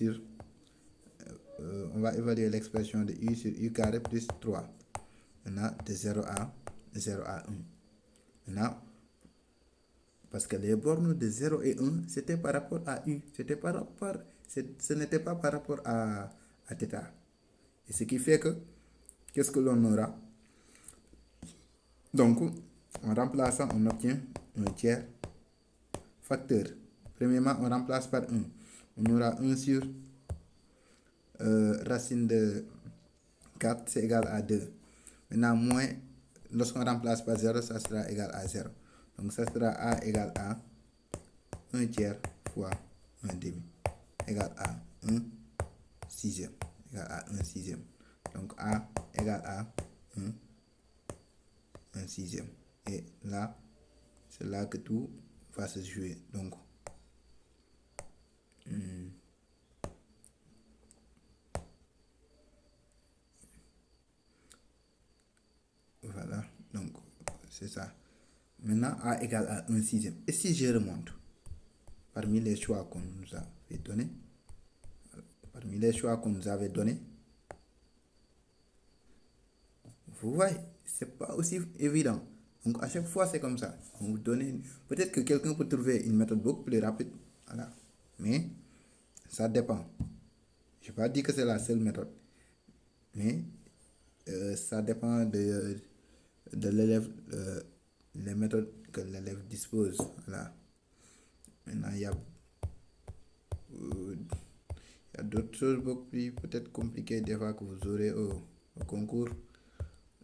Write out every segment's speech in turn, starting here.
sur, on va évaluer l'expression de u sur u carré plus 3. Maintenant, de 0 à 1. Maintenant, parce que les bornes de 0 et 1, c'était par rapport à u. Ce n'était pas par rapport à θ. Et ce qui fait que, qu'est-ce que l'on aura? Donc, en remplaçant, on obtient un tiers facteur. Premièrement, on remplace par 1. On aura 1 sur racine de 4, c'est égal à 2. Maintenant, moins, lorsqu'on remplace par 0, ça sera égal à 0. Donc, ça sera A égale à 1 tiers fois 1 demi, égale à 1 sixième. Égale à 1 sixième. Donc, A égale à 1 sixième. Et là, c'est là que tout va se jouer. Donc, voilà. Donc, c'est ça. Maintenant, A égale à 1 sixième. Et si je remonte, parmi les choix qu'on nous avait donnés, vous voyez, c'est pas aussi évident. Donc, à chaque fois, c'est comme ça. On vous donne, peut-être que quelqu'un peut trouver une méthode beaucoup plus rapide. Voilà. Mais, ça dépend. Je n'ai pas dit que c'est la seule méthode. Mais, ça dépend de l'élève, les méthodes que l'élève dispose. Voilà. Maintenant, il y a d'autres choses beaucoup plus peut-être compliquées des fois que vous aurez au concours.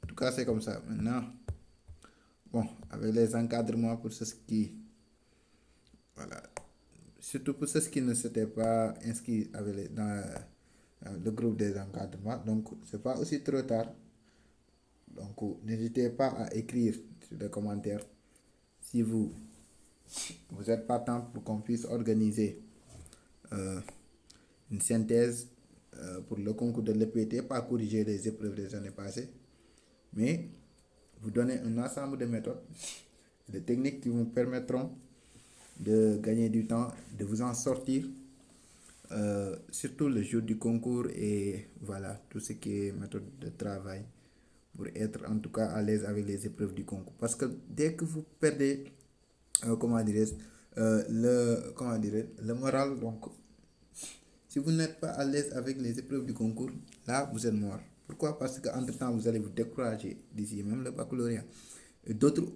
En tout cas, c'est comme ça. Maintenant, bon, avec les encadrements pour ceux qui, voilà, surtout pour ceux qui ne s'étaient pas inscrits dans le groupe des encadrements, donc c'est pas aussi trop tard. Donc, n'hésitez pas à écrire sur les commentaires si vous êtes partant pour qu'on puisse organiser une synthèse pour le concours de l'EPT, pas corriger les épreuves des années passées, mais vous donner un ensemble de méthodes, de techniques qui vous permettront de gagner du temps, de vous en sortir, surtout le jour du concours et voilà, tout ce qui est méthode de travail pour être en tout cas à l'aise avec les épreuves du concours. Parce que dès que vous perdez, le moral, donc si vous n'êtes pas à l'aise avec les épreuves du concours, là vous êtes mort. Pourquoi? Parce qu'entre-temps, vous allez vous décourager d'ici même le baccalauréat. Et d'autres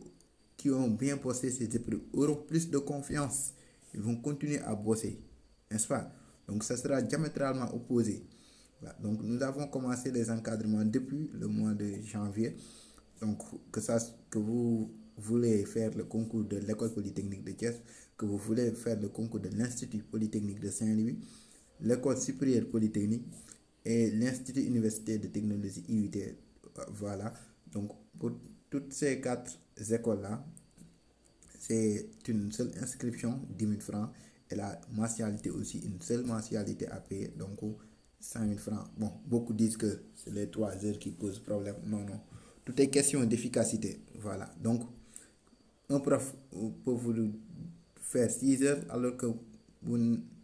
qui ont bien posté ces épreuves auront plus de confiance. Ils vont continuer à bosser, n'est-ce pas? Donc, ça sera diamétralement opposé. Voilà. Donc, nous avons commencé les encadrements depuis le mois de janvier. Donc, que vous voulez faire le concours de l'école polytechnique de Thiès, que vous voulez faire le concours de l'Institut polytechnique de Saint-Louis, l'école supérieure polytechnique et l'Institut universitaire de technologie IUT. Voilà. Donc, pour toutes ces 4 écoles-là, c'est une seule inscription, 10 000 francs. Et la mensualité aussi, une seule mensualité à payer, donc 100 000 francs. Bon, beaucoup disent que c'est les 3 heures qui posent problème. Non, non. Tout est question d'efficacité. Voilà. Donc, un prof peut vous faire 6 heures alors que vous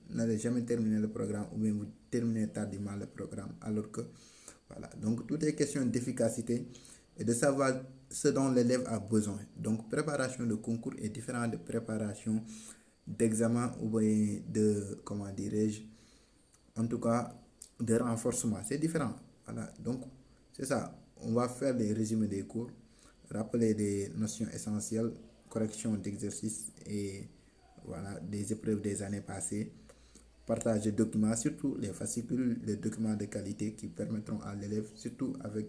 n'allez jamais terminer le programme ou bien vous terminez tardivement le programme. Alors que, voilà. Donc, tout est question d'efficacité et de savoir ce dont l'élève a besoin. Donc, préparation de concours est différente de préparation d'examen ou bien de, comment dirais-je, en tout cas, de renforcement. C'est différent. Voilà. Donc, c'est ça. On va faire les résumés des cours, rappeler des notions essentielles, correction d'exercices et voilà, des épreuves des années passées, partage de documents, surtout les fascicules, les documents de qualité qui permettront à l'élève, surtout avec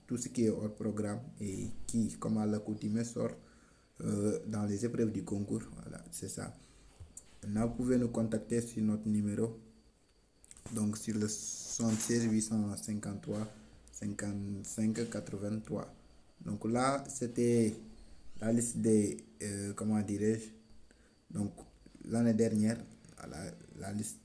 tout ce qui est hors programme et qui, comme à l'accoutumée, sort dans les épreuves du concours. Voilà, c'est ça. Maintenant, vous pouvez nous contacter sur notre numéro, donc sur le 76 853 55 83. Donc là, c'était la liste des, comment dirais-je, donc l'année dernière, la liste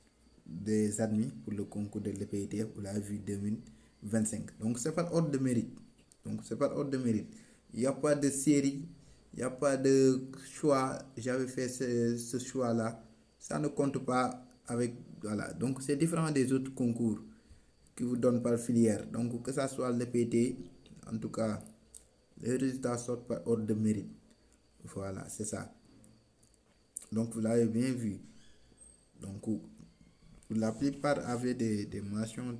des admis pour le concours de l'EPT, vous l'avez vu 2025. Donc c'est par ordre de mérite. Il n'y a pas de série, il n'y a pas de choix. J'avais fait ce choix-là. Ça ne compte pas avec, voilà, donc c'est différent des autres concours qui vous donnent par filière. Donc que ça soit le PT, en tout cas, les résultats sortent par ordre de mérite. Voilà, c'est ça. Donc vous l'avez bien vu. Donc la plupart avaient des mentions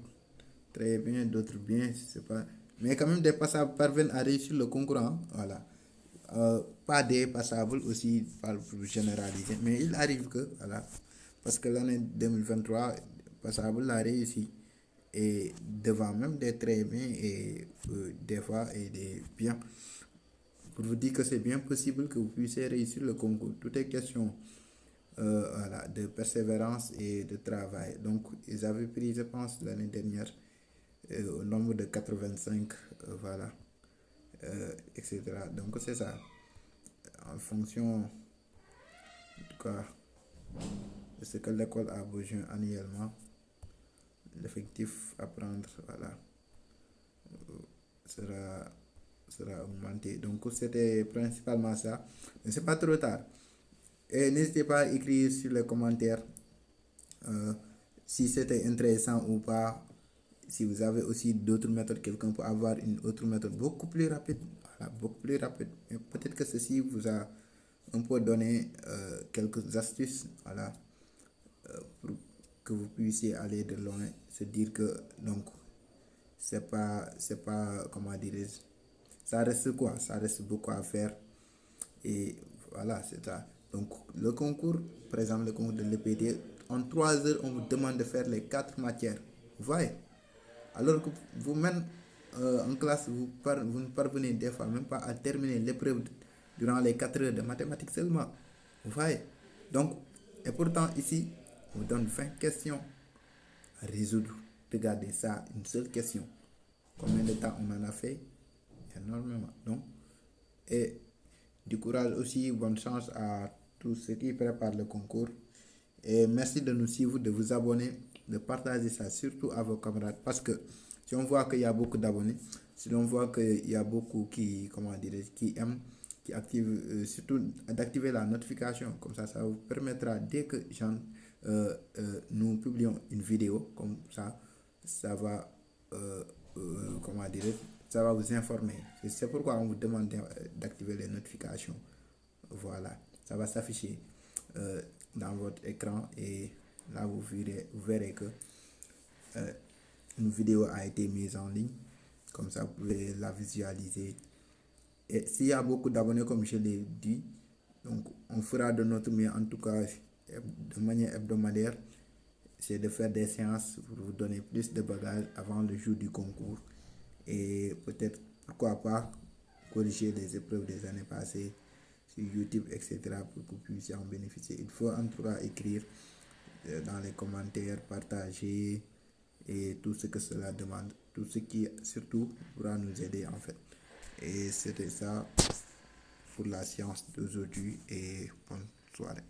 très bien, d'autres bien, c'est pas. Mais quand même des passables parviennent à réussir le concours, hein. Voilà. Pas des passables aussi pour généraliser, mais il arrive que, voilà, parce que l'année 2023, passable l'a réussi. Et devant même des très bien et des fois et des bien. Pour vous dire que c'est bien possible que vous puissiez réussir le concours. Tout est question voilà, de persévérance et de travail. Donc, ils avaient pris, je pense, l'année dernière, au nombre de 85, voilà, etc. Donc, c'est ça. En fonction, en tout cas, de ce que l'école a besoin annuellement, l'effectif à prendre, voilà, sera, sera augmenté. Donc, c'était principalement ça. Mais c'est pas trop tard. Et n'hésitez pas à écrire sur les commentaires euh, si c'était intéressant ou pas. Si vous avez aussi d'autres méthodes, quelqu'un peut avoir une autre méthode beaucoup plus rapide. Voilà, beaucoup plus rapide. Mais peut-être que ceci vous a un peu donné quelques astuces, voilà, pour que vous puissiez aller de loin. Se dire que, donc, c'est pas, comment dire, ça reste quoi? Ça reste beaucoup à faire. Et voilà, c'est ça. Donc, le concours, par exemple, le concours de l'EPT, en 3 heures, on vous demande de faire les 4 matières. Vous voyez? Alors que vous-même, en classe, vous ne parvenez des fois même pas à terminer l'épreuve durant les 4 heures de mathématiques seulement. Vous voyez? Donc, et pourtant, ici, on vous donne 20 questions à résoudre. Regardez ça, une seule question. Combien de temps on en a fait? Énormément. Donc, et du courage aussi, bonne chance à tous ceux qui préparent le concours. Et merci de nous suivre, de vous abonner, de partager ça surtout à vos camarades. Parce que si on voit qu'il y a beaucoup d'abonnés, si on voit qu'il y a beaucoup qui, comment dire, qui aiment, qui activent, surtout d'activer la notification. Comme ça vous permettra dès que nous publions une vidéo, comme ça va, comment dire, ça va vous informer. C'est pourquoi on vous demande d'activer les notifications. Voilà, ça va s'afficher dans votre écran et là vous verrez que une vidéo a été mise en ligne. Comme ça, vous pouvez la visualiser. Et s'il y a beaucoup d'abonnés, comme je l'ai dit, donc on fera de notre mieux, en tout cas de manière hebdomadaire, c'est de faire des séances pour vous donner plus de bagages avant le jour du concours. Et peut-être, pourquoi pas, corriger les épreuves des années passées sur YouTube, etc., pour que vous puissiez en bénéficier. Il faut en tout cas écrire dans les commentaires, partager et tout ce que cela demande. Tout ce qui, surtout, pourra nous aider en fait. Et c'était ça pour la séance d'aujourd'hui et bonne soirée.